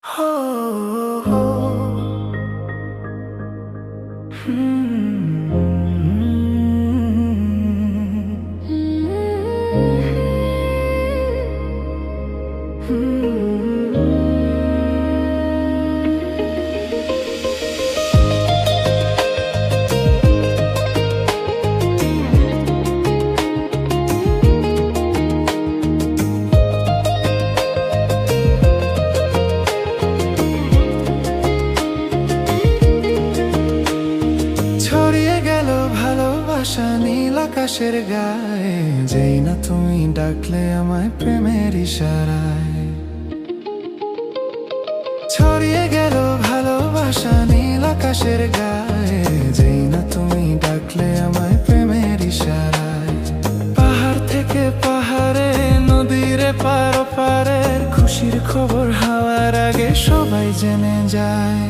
हो, हो, ছড়িয়ে গেল ভালোবাসা নীল আকাশের গায়ে, যেই না তুমি ডাকলে আমায় প্রেমের ইশারায়। ছড়িয়ে গেল ভালোবাসা নীল আকাশের গায়ে, যেই না তুমি ডাকলে আমায় প্রেমের ইশারায়। পাহাড় থেকে পাহাড়ে, নদীর পার পারের খুশির খবর হাওয়ার আগে সবাই জেনে যায়।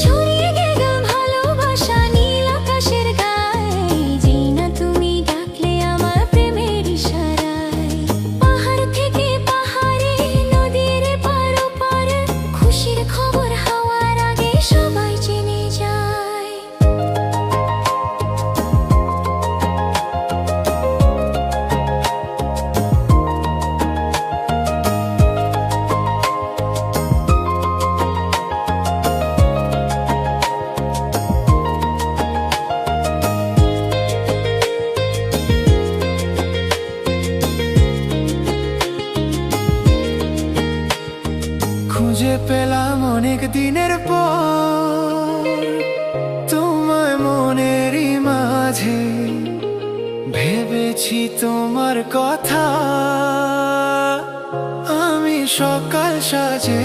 ছড়িয়ে গেল ভালোবাসা নীল আকাশের গায়ে, যেই না তুমি ডাকলে আমার প্রেমের ইশারায়। পাহাড় থেকে পাহাড়ে, নদীর পার পারে খুশির খবর হাওয়ার আগে সবাই জেনে যায়। খুঁজে পেলাম অনেক দিনের পর তোমায় মনেরই মাঝে, ভেবেছি তোমার কথা আমি সকাল সাজে।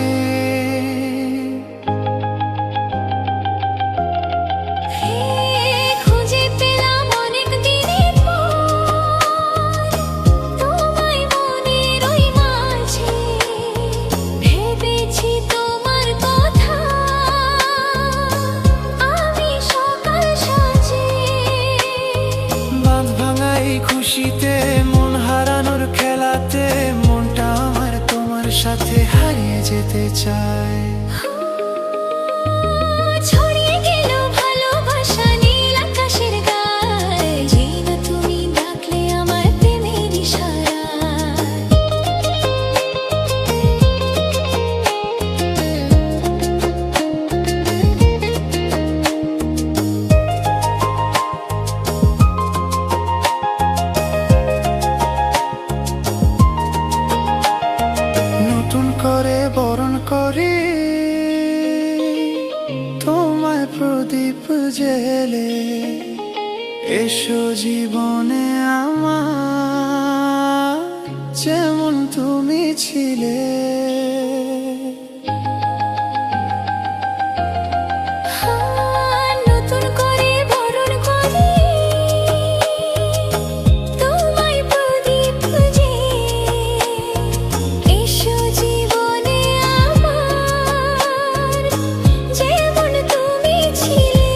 খুঁজে পেলাম অনেক দিনের পর তোমায় মনের ওই মাঝে, ভেবেছি তোমার কথা আমি সকাল সাজে। বাঁধ ভাঙা এই খুশিতে, মন হারানোর খেলাতে, মনটা আমার তোমার সাথে হারিয়ে যেতে চায়। ছড়িয়ে গেল ভালোবাসা নীল আকাশের গায়ে, যেই না তুমি ডাকলে আমার প্রেমের ইশারায়। নতুন করে বরণ করি তোমায় প্রদীপ জেলে, এসো জীবনে আমার যেমন তুমি ছিলে। নতুন করে বরণ করি তোমায় প্রদীপ জেলে, এসো জীবনে আমার যেমন তুমি ছিলে।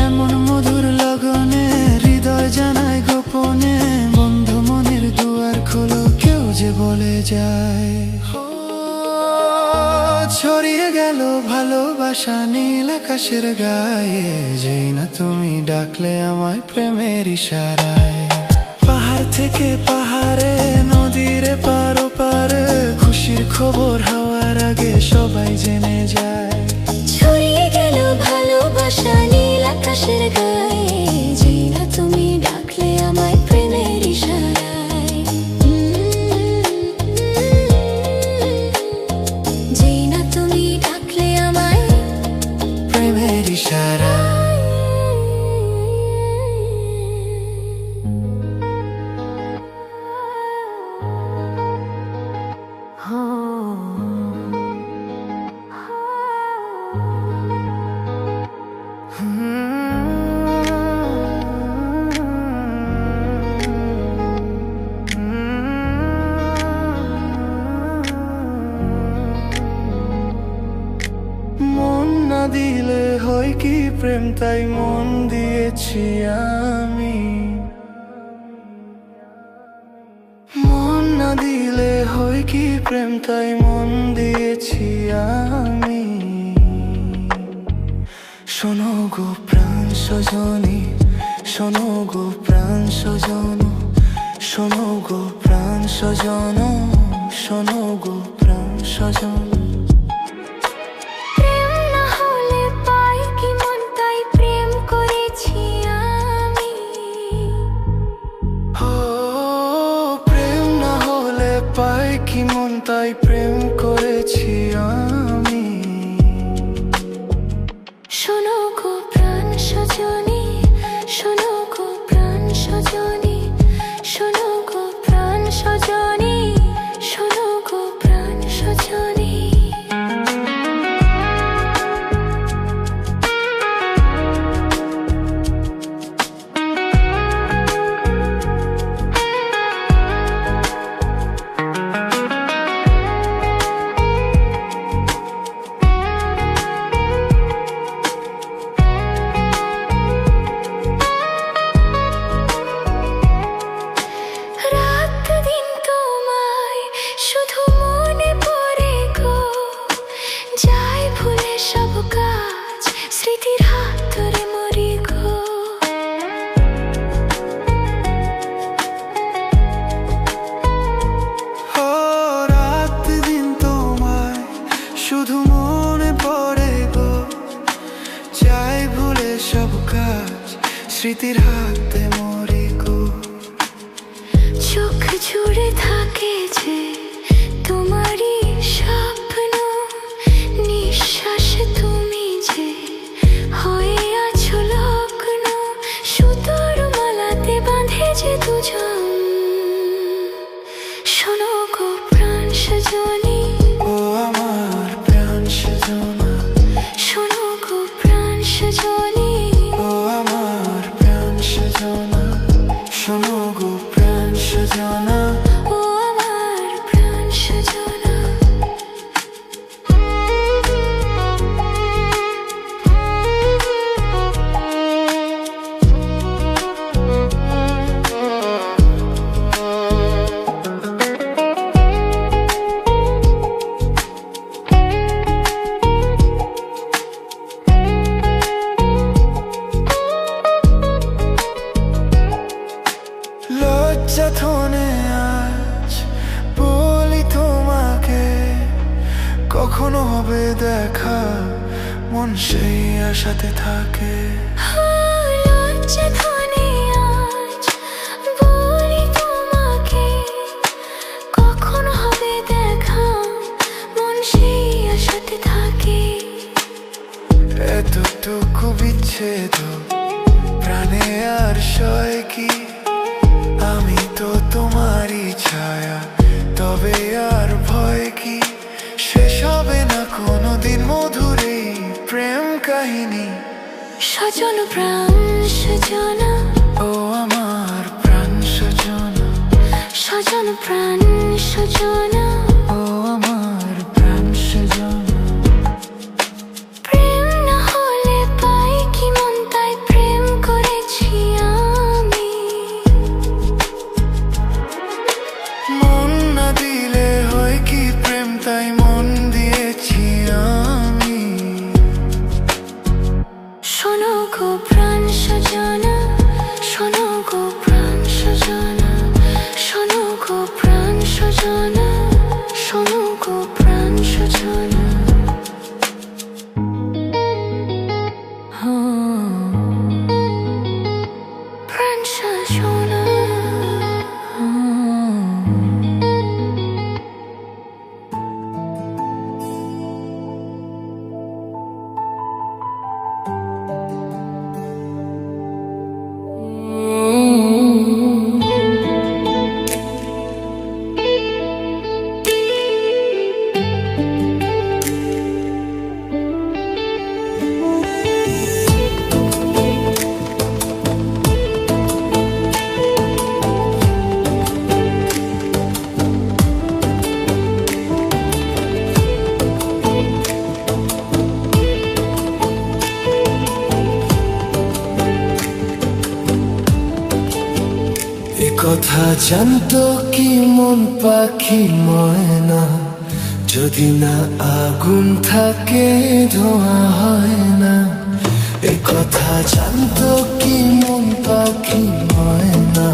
এমন মধুর লগনে হৃদয় জানায় গোপনে, বন্ধু মনের দুয়ার খোলো, কেউ যে বলে যায়। ছড়িয়ে গেল ভালোবাসা নীল আকাশের গায়ে, যেই না তুমি ডাকলে আমায় প্রেমের ইশারায়। পাহাড় থেকে পাহাড়ে, নদীর পার পারে খুশির খবর হাওয়ার আগে সবাই জেনে যায়। ছড়িয়ে গেল ভালোবাসা নীল আকাশের গায়ে, যেই না তুমি ডাকলে আমায় প্রেমের ইশারায়। যেই না তুমি ডাকলে আমায় প্রেমের ইশারায়। মন না দিলে হয় কি প্রেম, তাই মন দিয়েছি আমি। মন না দিলে হয় কি প্রেম তাই মন দিয়েছি আমি। শোনো গো প্রাণ সজনী, শোনো গো প্রাণ সজন, শোনো গো প্রাণ সজন, শোনো গো প্রাণ সজন। প্রেম না হলে পাই কি মন তাই প্রেম করেছি আমি। ও প্রেম না হলে পাই কি মন তাই প্রেম করেছি আমি। শোনো গো প্রাণ সজনী, শোনো গো প্রাণ সজনী, শোনো গো প্রাণ সজনী, শোনো গো প্রাণ সজনী। রাত দিন তোমায় শুধু মনে পড়ে গো, যাই ভুলে সব কাজ স্মৃতির হাত ধরে মরি গো। ও রাত দিন তোমায় শুধু মনে পড়ে গো, চাই ভুলে সব কাজ স্মৃতির হাতে মরি গো। চোখ জুড়ে থাকে যে তোমারই স্বপ্ন, নিঃশ্বাসে তুমি যে হয়ে আছো লগ্ন, সুতোর মালাতে বাঁধে যে দুজন। শোনো গো প্রাণ সজনী, ও আমার প্রাণ সজনা, শোনো গো প্রাণ সজনী, ও আমার প্রাণ সজনা, শোনো গো প্রাণ সজনা। ও আমার প্রাণ সজনা। লজ্জা থনে আজ বলি তোমাকে, কখনো হবে দেখা মন সেই আশাতে থাকে। লজ্জা ধনে আজ বলি তোমাকে, কখন হবে দেখা মন সেই আশাতে থাকে। এতটুকু বিচ্ছেদ প্রাণে আর সয় কি, আমি তো তোমারই ছায়া, তবে আর ভয় কি। শেষ হবে না কোনোদিন মধুর এই প্রেম কাহিনী। সজন প্রাণ সজনা, ও আমার প্রাণ সজনা, সজন প্রাণ সজনা। ও আমার প্রাণ সজনা। প্রেম না হলে পাই কি মন তাই প্রেম করেছি আমি। মন না দিলে হয় কি প্রেম তাই মন দিয়েছি আমি। শোনো গো প্রাণ সজনা, শোনো গো প্রাণ সজনা, শোনো গো প্রাণ সজনা। জানতো কি মন পাখি ময়না, যদি না আগুন থাকে ধোঁয়া হয় না। এ কথা জানতো কি মন পাখি ময়না,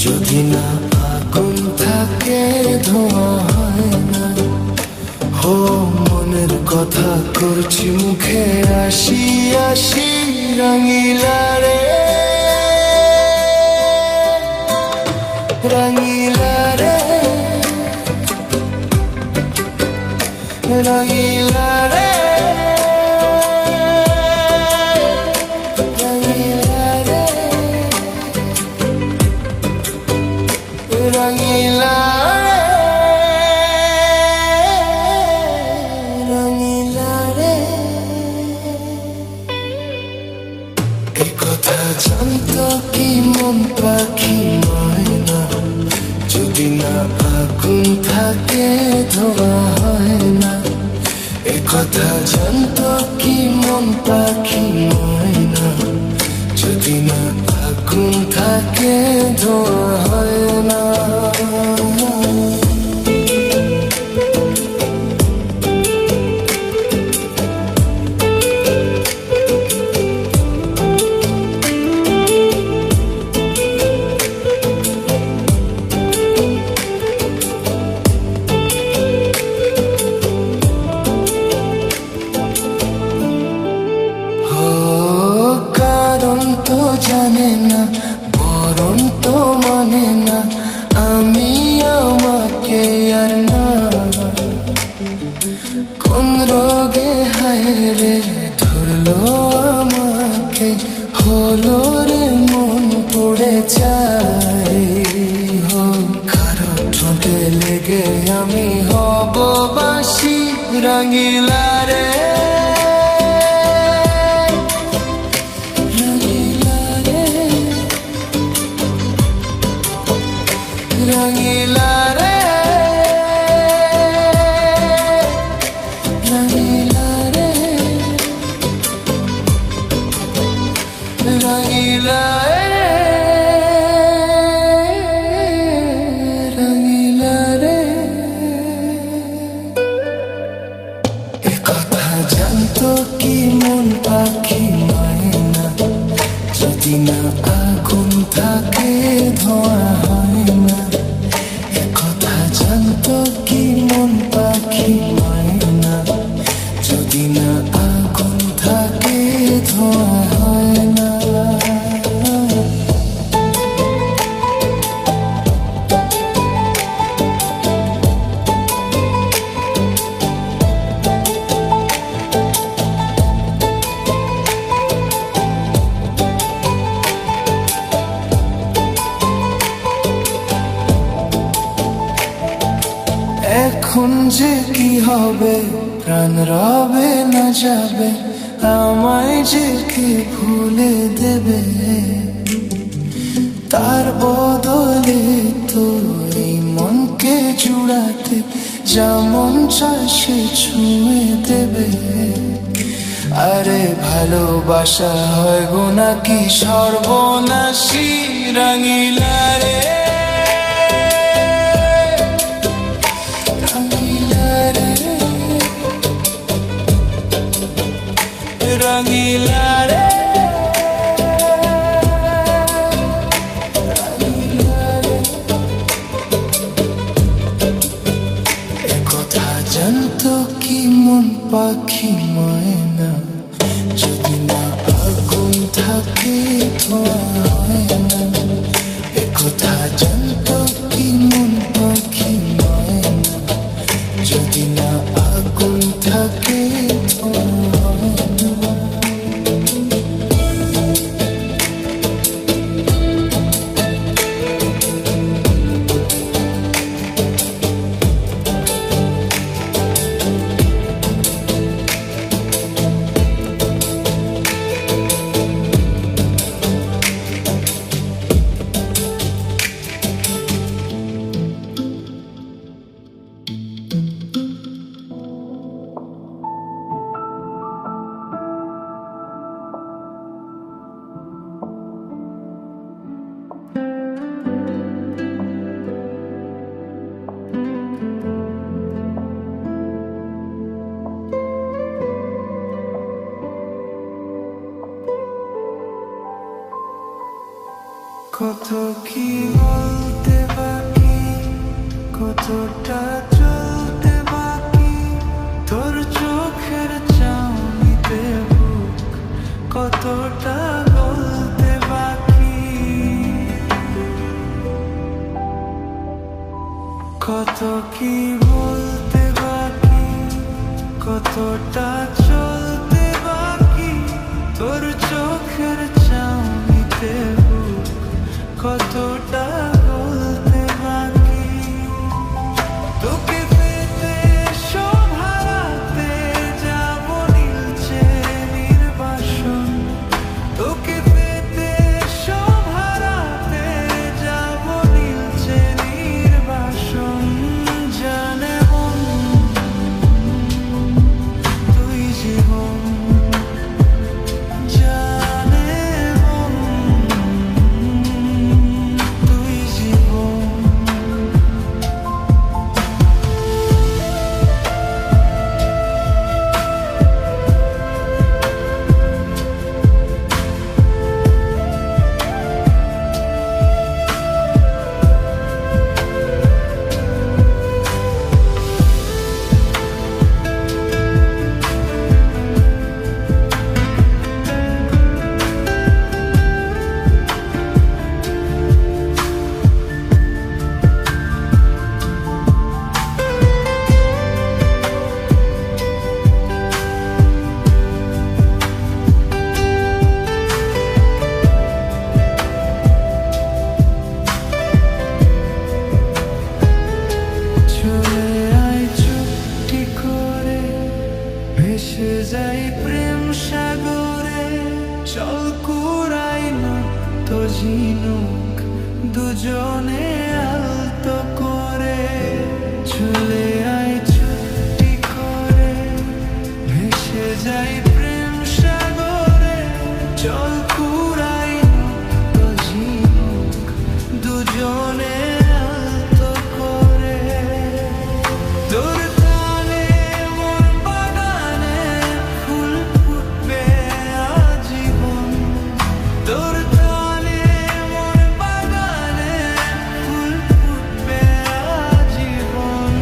যদি না আগুন থাকে ধোঁয়া হয় না। হো মনের কথা করছি মুখে আসি আসি, রঙিলা রে রঙিলা রে রঙিলা রে রঙিলা রে রঙিলা রঙিলা রে। এই কথা জানতো কি মন পাখি ময়না, যদি না আগুন থাকে ধোঁয়া হয় না। এ কথা জানতো কি মন পাখি ময়না, যদি না আগুন থাকে ধোঁয়া হয় না। তো জানে না বরং তো মানে না, আমি আমাকে আর না। কোন রোগে হায় রে ধরলো আমাকে, হলো রে মন পড়ে যায়। হো কারো ঠোঁটে লেগে আমি হব বাসি, রঙিলা রে রঙিলা রে রঙিলা রে রঙিলা রঙিলা রে। এ কথা জানতো কি মন পাখি ময়না, যদি না আগুন থাকে ধোঁয়া হয় না। এ কথা জানতো কি মন পাখি ময়না, যদি না আগুন থাকে ধোঁয়া হয় না। এখন যে কি হবে, প্রাণ রবে না যাবে, আমায় যে কি ভুলে দেবে। তার বদলে তো এই মনকে জুড়াতে যেমন চায় সে ছুঁয়ে দেবে। আরে ভালোবাসা হয় গো নাকি সর্বনাশী, রঙিলা রে রঙিলা রে এ কথা জানতো কি মন পাখি ময়না, যদি না আগুন থাকে ধোঁয়া হয় না। এ কথা জানতো কি মন পাখি ময়না, যদি না আগুন থাকে ধোঁয়া হয় না। কত কি বলতে বাকি, কতটা চলতে বাকি, তোর চোখের চাউনিতে বুক কতটা গলতে বাকি। কত কি বলতে বাকি, কতটা চলতে বাকি, তোর চোখের চাউনিতে বুক কতটা গলতে বাকি। তোকে পেতে সব হারাতে যাব নীলচে নির্বাসন, তোকে পেতে সব হারাতে যাব নীলচে নির্বাসন। জানে মন তুই জীবন, জানে মন তুই জীবন। চলে আয় চুপটি করে, ভেসে যাই প্রেম সাগরে, চল কুড়াই না তো ঝিনুক দুজনে আলতো করে। চলে আয় চুপটি করে, ভেসে যাই প্রেম সাগরে, চল কুড়াই না তো ঝিনুক দুজনে আলতো করে। তোর টানে মোর বাগানে ফুল ফুটবে আজীবন, তোর টানে মোর বাগানে ফুল ফুটবে আজীবন।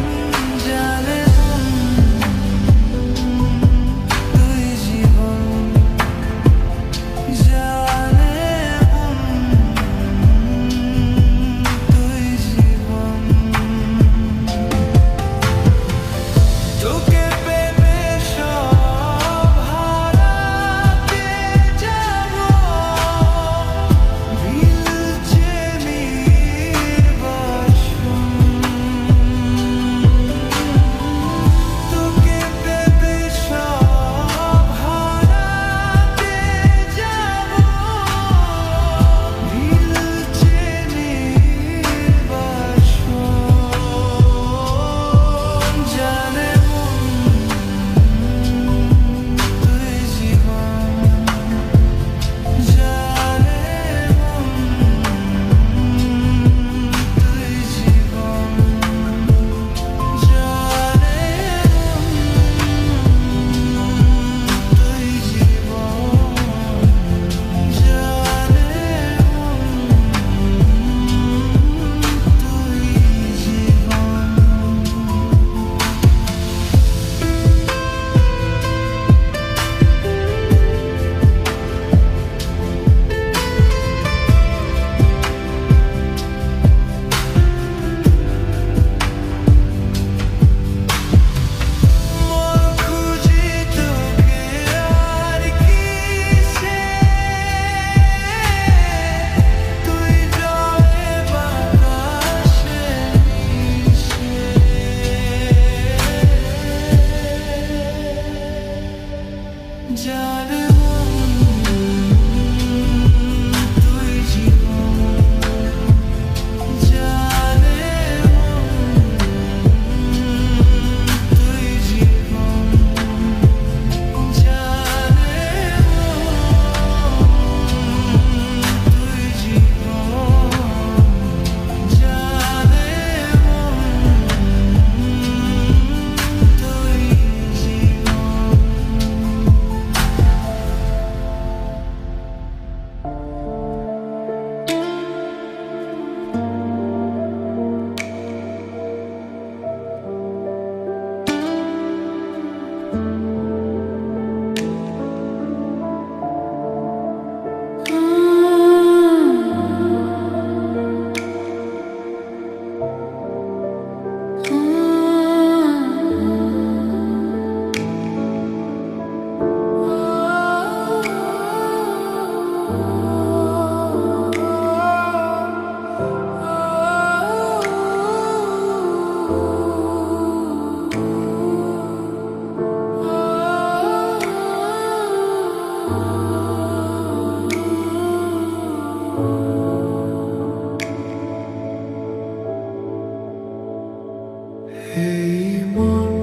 এই মন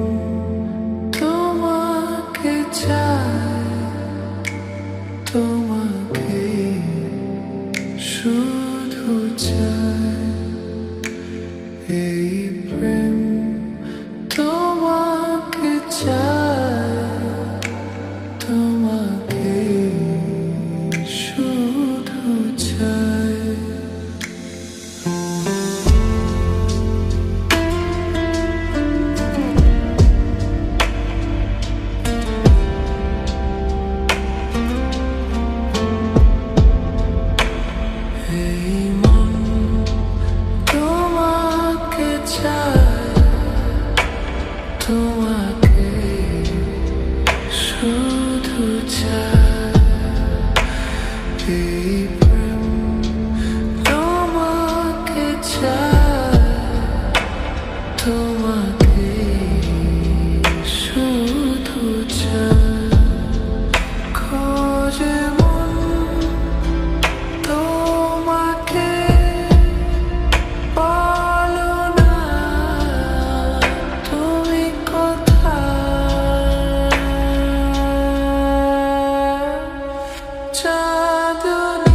তোমাকে চায়, তোমাকে শুধু চায়। এই প্রেম তোমাকে চায়, তোমাকে শুধু চায়। এই মন তোমাকে চায়, তোমাকে শুধু চায়। এই প্রেম তোমাকে চায়, তোমাকে শুধু চায়। খোঁজে মন তোমাকে, বলো না তুমি কোথায়। চাঁদনী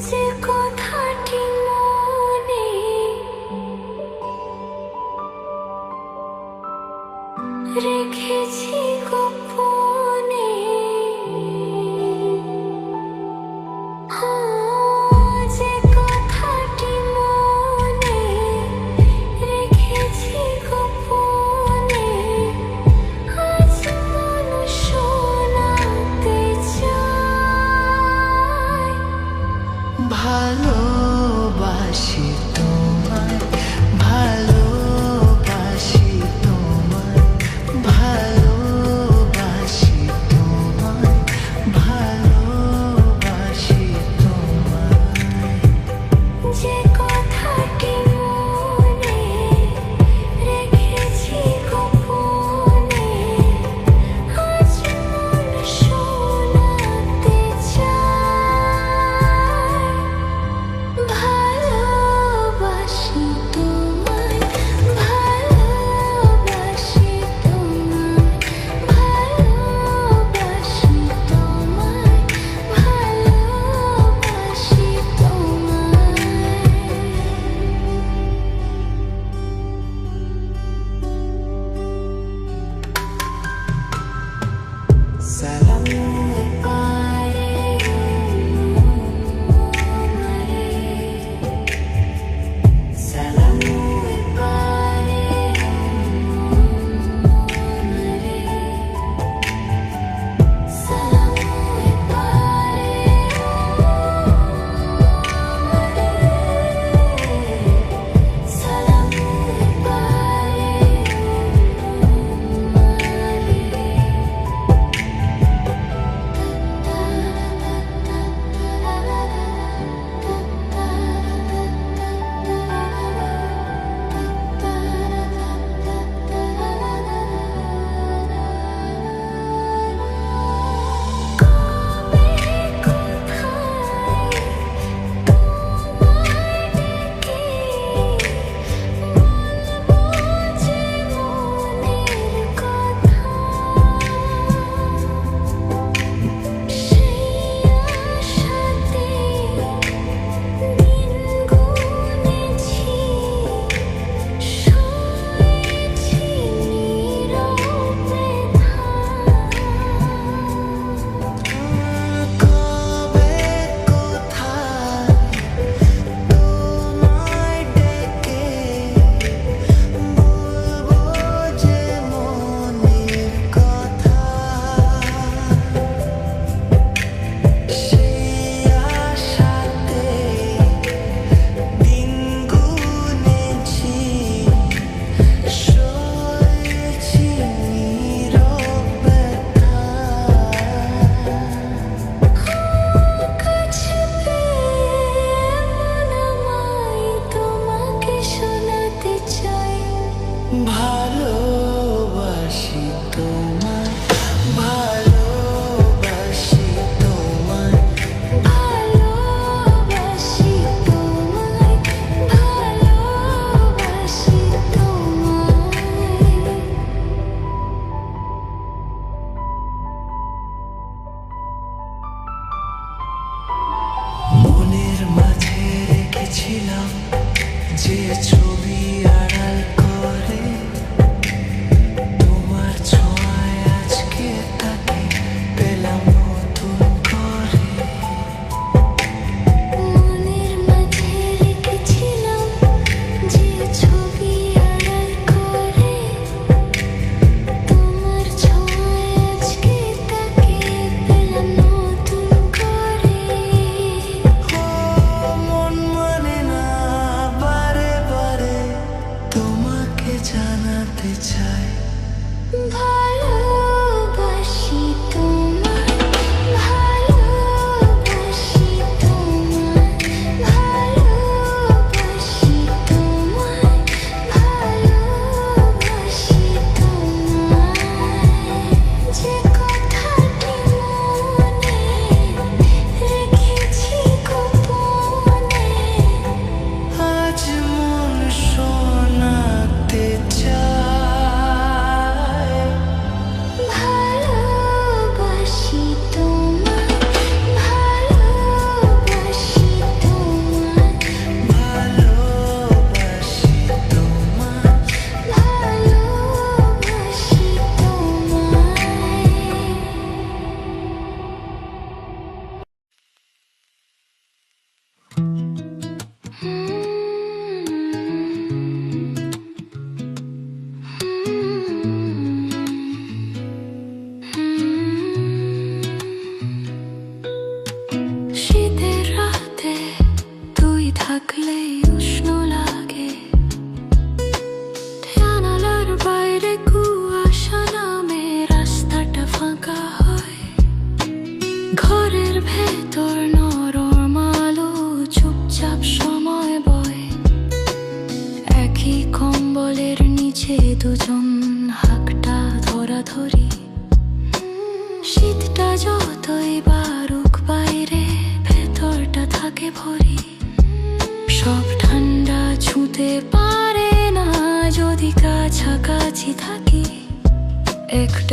যে কথাটি মনে রেখেছি গোপনে, যে কথাটি মনে রেখেছি গোপনে, আজ মন শোনাতে চায়। ভালোবাসি তোমায়, ভালোবাসি তোমায়, ভালোবাসি তোমায়, ভালোবাসি তোমায়। যে কথাটি মনে রেখেছি গোপনে, আজ মন শোনাতে চায়। ভালোবাসি তোমায়, ভালোবাসি তোমায়, ভালোবাসি তোমায়, ভালোবাসি তোমায়। সালাম ভালোবাসি তোমায়, ভালোবাসি তোমায়, ভালোবাসি তোমায়, ভালোবাসি তোমায়। মনের মাঝে রেখেছিলাম যে ছবি আড়াল করে, তোমার ছোঁয়ায় আজকে তাকে পেলাম নতুন করে। মনের মাঝে রেখেছিলাম যে ছবি আড়াল করে, তোমার ছোঁয়ায় আজকে তাকে পেলাম নতুন করে। মন মানে না বারে বারে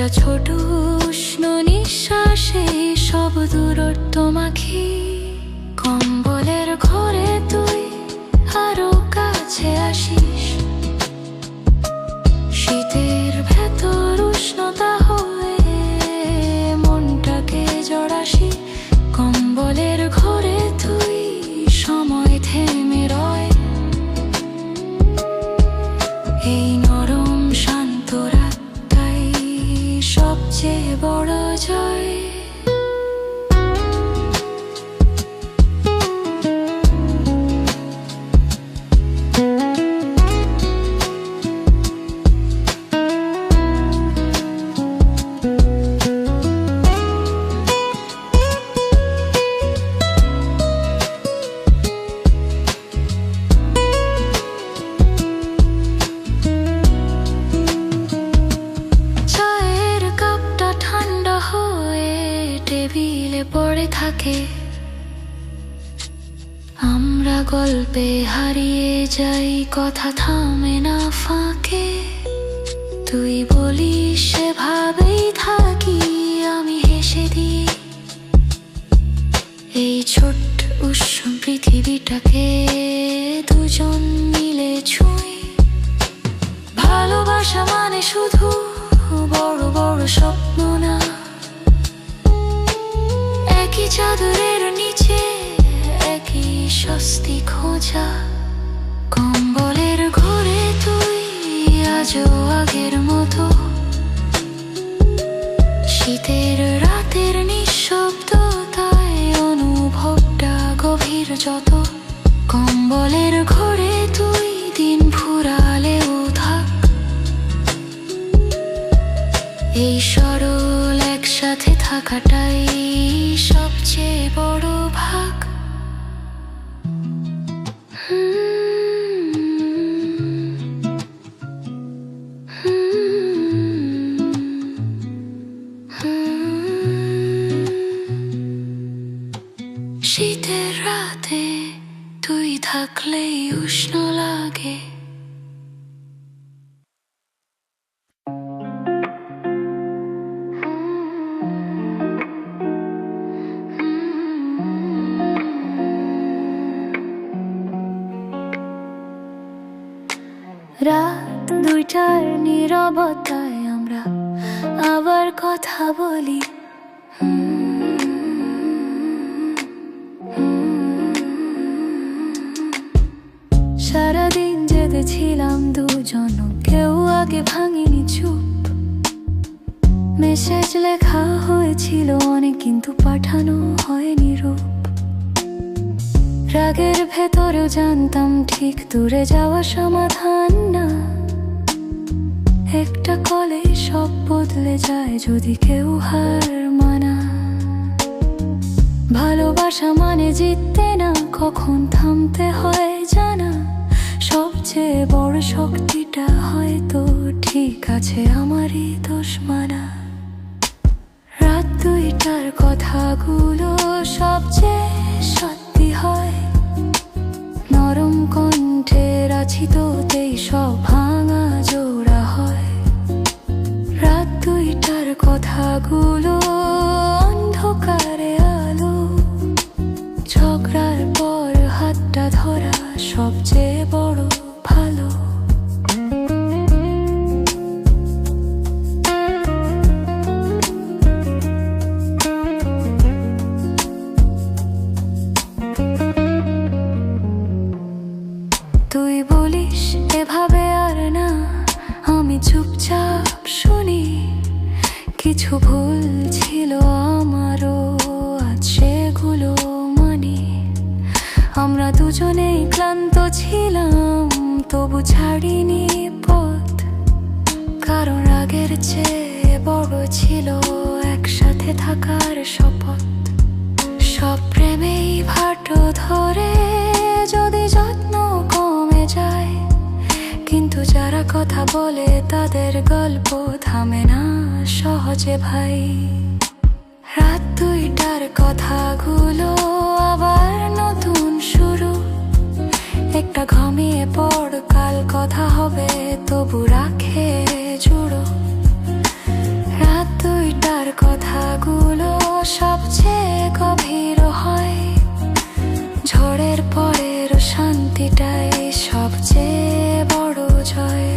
একটা ছোট উষ্ণ নিঃশ্বাসে সব দূরত্ব মাখি। কম্বলের ঘরে তুই আরো কাছে আসিস, শীতের ভেতর উষ্ণতা হয়ে মনটাকে জড়াসি। কম্বলের ঘরে তুই সময় থেমে রয়, এই নরম শান্ত রাতটাই সবচেয়ে বড় জয়। টেবিলে পড়ে থাকে, আমরা গল্পে হারিয়ে যাই, কথা থামে না ফাঁকে। তুই বলিস সেভাবেই থাকি, আমি হেসে দিই। এই ছোট্ট উষ্ণ পৃথিবীটাকে দুজন মিলে ছুঁই। ভালোবাসা মানে শুধু বড় বড় স্বপ্ন না, একই চাদরের নিচে একই স্বস্তি খোঁজা। কম্বলের ঘরে তুই আজও আগের মতো, শীতের রাতের নিঃশব্দতায় অনুভবটা গভীর যত। কম্বলের ঘরে তুই দিন ফুরালেও থাক, এই সরল একসাথে থাকাটাই সবচেয়ে বড় ভাগ। শীতের রাতে তুই থাকলেই উষ্ণ লাগে। রাত 2টার নীরবতায় আমরা আবার কথা বলি। সারাদিন জেগেছিলাম দুজন, কেউ আগে ভাঙিনি চুপ। মেসেজ লেখা হয়েছিল অনেক, কিন্তু পাঠানো হয়নি রূপ। রাগের ভেতরেও জানতাম ঠিক দূরে যাওয়া সমাধান না, একটা কলে সব বদলে যায় যদি কেউ হার মানা। ভালোবাসা মানে জিততে না, কখন থামতে হয় জানা। সবচেয়ে বড় শক্তিটা হয়তো ঠিক আছে আমারই দোষ মানা। রাত 2টার কথাগুলো সবচেয়ে সত্যি হয়, নরম কণ্ঠের আছি তোতেই সব ভাঙা জোড়া হয়। রাত 2টার কথাগুলো অন্ধকারে আলো, ঝগড়ার পর হাতটা ধরা সবচেয়ে বড় ভালো। তুই বলিস এভাবে আর না, আমি চুপচাপ শুনি। কিছু ভুল ছিল আমারও, আজ সেগুলো মানি। আমরা দুজনেই ক্লান্ত ছিলাম, তবু ছাড়িনি পথ। কারণ রাগের চেয়ে বড় ছিল একসাথে থাকার শপথ। সব প্রেমেই ভাটো ধরে যদি যত্ন কমে যায়, কিন্তু যারা কথা বলে তাদের গল্প থামে না সহজে ভাই। রাত 2টার কথাগুলো আবার নতুন শুরু, একটা ঘুমিয়ে পড়, কাল কথা হবে তবু রাখে জুড়ো। কথাগুলো সবচেয়ে গভীর হয়, ঝড়ের পরের শান্তিটাই সবচেয়ে বড় জয়।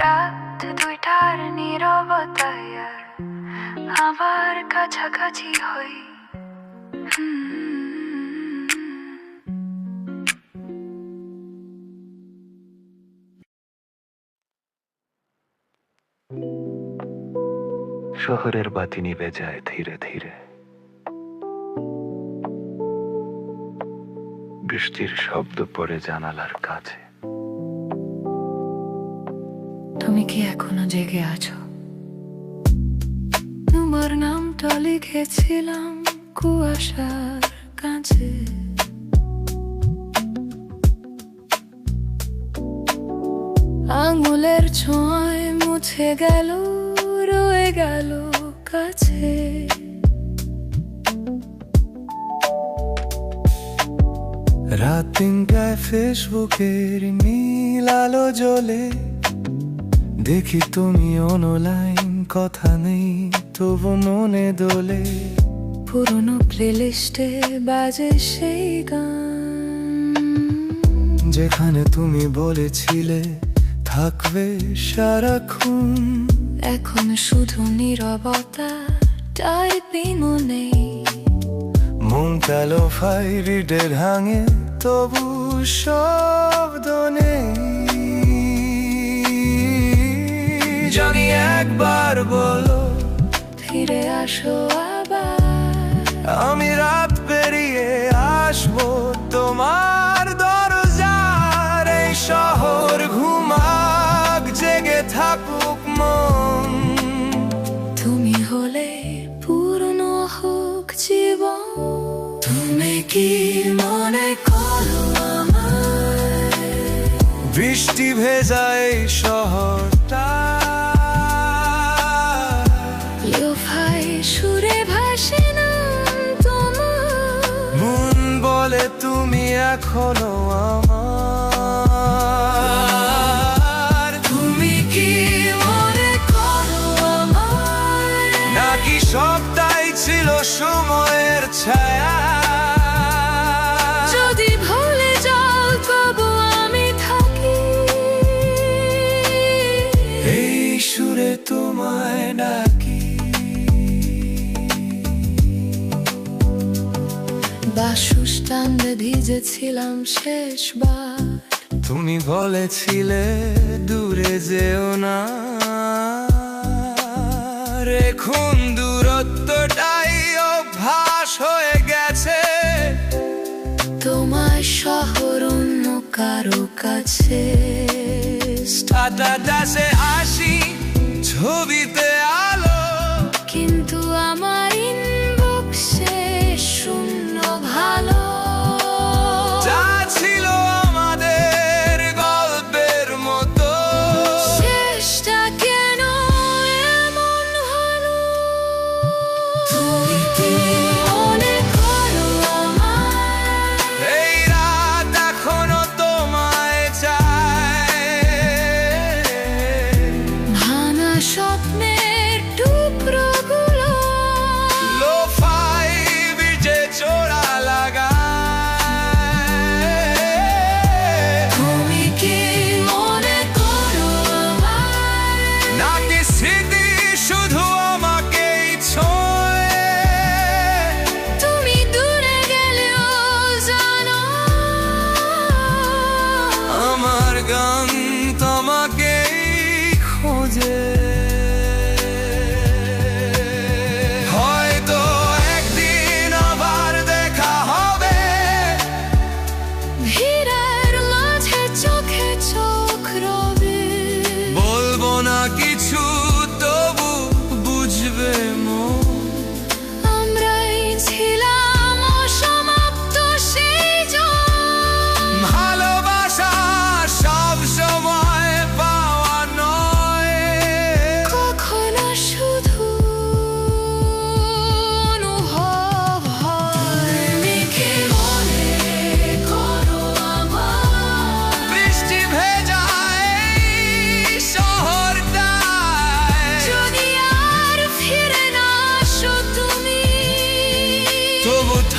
রাত দুইটার নীরবতায় আবার কাছাকাছি হই। শহরের বাতি নিভে যায় ধীরে ধীরে, বৃষ্টির শব্দ পড়ে জানালার কাছে। তুমি কি এখনো জেগে আছো? তোমার নামটা লিখেছিলাম কুয়াশার কাছে। আঙুলের ছোঁয়ায় মুছে গেল, রয়ে গেল কাছে। রাত 3টায় ফেসবুকের নীল আলো জ্বলে, দেখি তুমি অনলাইন, কথা নেই তবু মনে দোলে। পুরনো প্লেলিস্টে বাজে সেই গান, যেখানে তুমি বলেছিলে থাকবে সারাক্ষণ। এখন শুধু নীরবতা, টাইপিংও নেই। মন কালো ফাইরিডে ভাঙে তবু শব্দ নেই। জানি একবার বলো ফিরে আসো আবার, আমি রাত পেরিয়ে আসবো তোমার দরজার। এই শহর ঘুমাক, জেগে থাকুক মন। তুমি হলে পূর্ণ হোক জীবন। তুমি কি মনে করো আমায়? বৃষ্টি ভেজা এই শহরটা লোফাই সুরে ভাসে নাম তোমার। মন বলে তুমি এখনো আমার। তুমি কি মনে করো আমায়? নাকি সবটাই ছিল সময়ের ছায়া? যদি ভুলে যাও তবু আমি থাকি, এই সুরে তোমায় ডাকি। বাসস্থানে ভিজেছিলাম শেষবার, তুমি বলেছিলে দূরে যেও না। এখন দূরত্বটাই অভ্যাস হয়ে গেছে। তোমার শহর অন্য কারো কাছে। স্ট্যাটাসে আসি, ছবিতে আলো, কিন্তু আমার ইনবক্সে শূন্য ভালো। যা ছিল আমাদের গল্পের মতো, শেষটা কেন এমন হলো? তুমি কি মনে করো আমায়? এই রাত এখনো তোমায় চায়। ভাঙা স্বপ্নের টুকরোগুলো লোফাই বিচে চোরা লাগায়। তুমি কি মনে করো আমায়? নাকি স্মৃতি শুধু আমাকেই ছোঁয়? তুমি দূরে গেলেও জানো আমার গান তোমাকেই খোঁজে। হয়তো একদিন আবার দেখা হবে, ভিড়ের মাঝে চোখে চোখ রবে। বলবো না কিছু তবু বুঝবে মন। আমরাই ছিলাম অসমাপ্ত সেই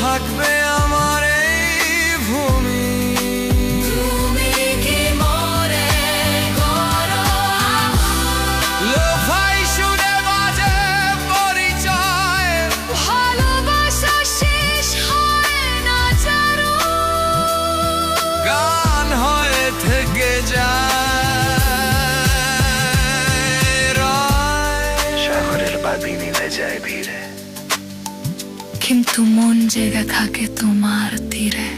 থাকবে আমার এই ভূমি। তুমি কি মনে করো লোফাই সুরে বাজে পরিচয়, ভালোবাসা শেষ হয় না জানো, গান হয়ে থেকে যায় রায়। শহরের বাতি নিভে যায় ভিড়ে, কিন্তু মন জেগে থাকে তোমার তীরে।